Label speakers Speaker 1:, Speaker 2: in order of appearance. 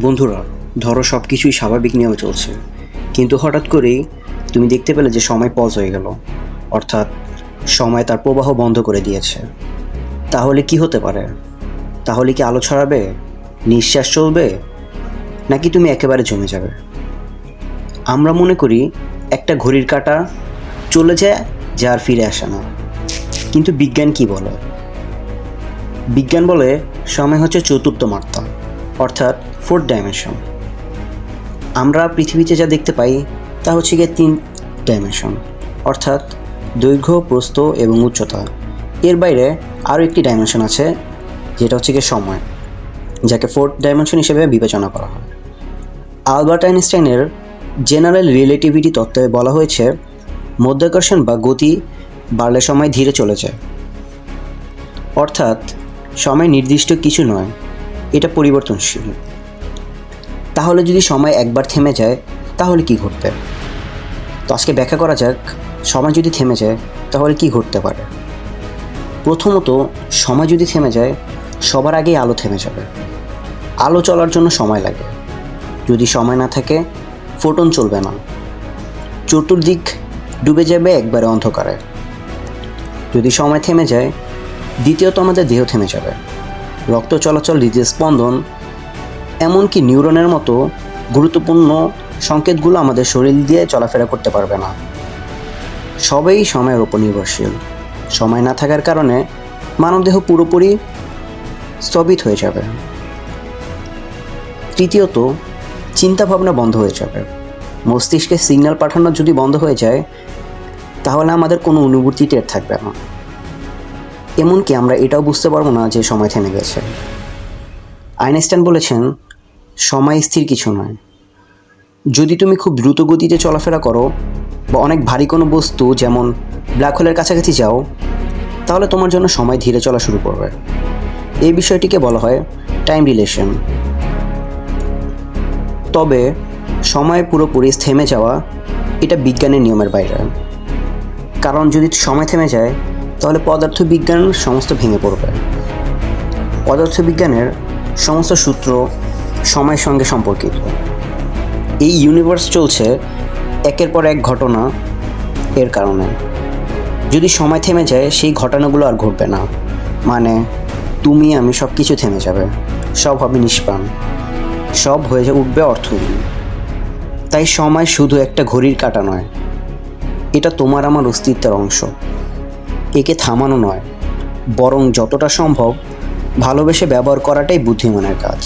Speaker 1: বন্ধুরা, ধরো সব কিছুই স্বাভাবিক নিয়মে চলছে, কিন্তু হঠাৎ করেই তুমি দেখতে পেলে যে সময় পজ হয়ে গেল, অর্থাৎ সময় তার প্রবাহ বন্ধ করে দিয়েছে। তাহলে কি হতে পারে? তাহলে কি আলো ছড়াবে, নিঃশ্বাস চলবে, নাকি তুমি একেবারে জমে যাবে? আমরা মনে করি একটা ঘড়ির কাঁটা চলে যায়, যা আর ফিরে আসে না। কিন্তু বিজ্ঞান কি বলে? বিজ্ঞান বলে সময় হচ্ছে চতুর্থ মাত্রা, অর্থাৎ ফোর্থ ডাইমেনশন। আমরা পৃথিবীতে যা দেখতে পাই তা হচ্ছে গিয়ে 3 ডাইমেনশন, অর্থাৎ দৈর্ঘ্য, প্রস্থ এবং উচ্চতা। এর বাইরে আরও একটি ডাইমেনশন আছে, যেটা হচ্ছে গিয়ে সময়, যাকে ফোর্থ ডাইমেনশন হিসেবে বিবেচনা করা হয়। আলবার্ট আইনস্টাইনের জেনারেল রিলেটিভিটি তত্ত্বে বলা হয়েছে, মধ্যাকর্ষণ বা গতি বাড়লে সময় ধীরে চলে যায়। অর্থাৎ সময় নির্দিষ্ট কিছু নয়, এটা পরিবর্তনশীল। তাহলে যদি সময় একবার থেমে যায়, তাহলে কি ঘটবে? তো আজকে ব্যাখ্যা করা যাক, সময় যদি থেমে যায় তাহলে কি ঘটতে পারে। প্রথমত, সময় যদি থেমে যায়, সবার আগেই আলো থেমে যাবে। আলো চলার জন্য সময় লাগে। যদি সময় না থাকে, ফোটন চলবে না, চতুর্দিক ডুবে যাবে একবারে অন্ধকারে। যদি সময় থেমে যায়, দ্বিতীয়ত আমাদের দেহ থেমে যাবে। রক্ত চলাচল, হৃদস্পন্দন, এমনকি নিউরনের মতো গুরুত্বপূর্ণ সংকেতগুলো আমাদের শরীর দিয়ে চলাফেরা করতে পারবে না। সবই সময়ের উপর নির্ভরশীল। সময় না থাকার কারণে মানবদেহ পুরোপুরি স্থবিত হয়ে যাবে। তৃতীয়ত, চিন্তাভাবনা বন্ধ হয়ে যাবে। মস্তিষ্কে সিগন্যাল পাঠানো যদি বন্ধ হয়ে যায়, তাহলে আমাদের কোনো অনুভূতি টের থাকবে না। এমনকি আমরা এটাও বুঝতে পারবো না যে সময় থেমে গেছে। আইনস্টাইন বলেছেন, সময় স্থির কিছু নয়। যদি তুমি খুব দ্রুত গতিতে চলাফেরা করো বা অনেক ভারী কোনো বস্তু যেমন ব্ল্যাক হোলের কাছাকাছি যাও, তাহলে তোমার জন্য সময় ধীরে চলা শুরু করবে। এই বিষয়টিকে বলা হয় টাইম রিলেশন। তবে সময় পুরোপুরি থেমে যাওয়া, এটা বিজ্ঞানের নিয়মের বাইরে। কারণ যদি সময় থেমে যায়, তাহলে পদার্থবিজ্ঞান সমস্ত ভেঙে পড়বে। পদার্থবিজ্ঞানের সমস্ত সূত্র সময়ের সঙ্গে সম্পর্কিত। এই ইউনিভার্স চলছে একের পর এক ঘটনা এর কারণে। যদি সময় থেমে যায়, সেই ঘটনাগুলো আর ঘটবে না। মানে তুমি, আমি, সব কিছু থেমে যাবে। সব হবে নিষ্প্রাণ, সব হয়ে উঠবে অর্থহীন। তাই সময় শুধু একটা ঘড়ির কাঁটা নয়, এটা তোমার আমার অস্তিত্বের অংশ। একে থামানো নয়, বরং যতটা সম্ভব ভালোবেসে ব্যবহার করাটাই বুদ্ধিমানের কাজ।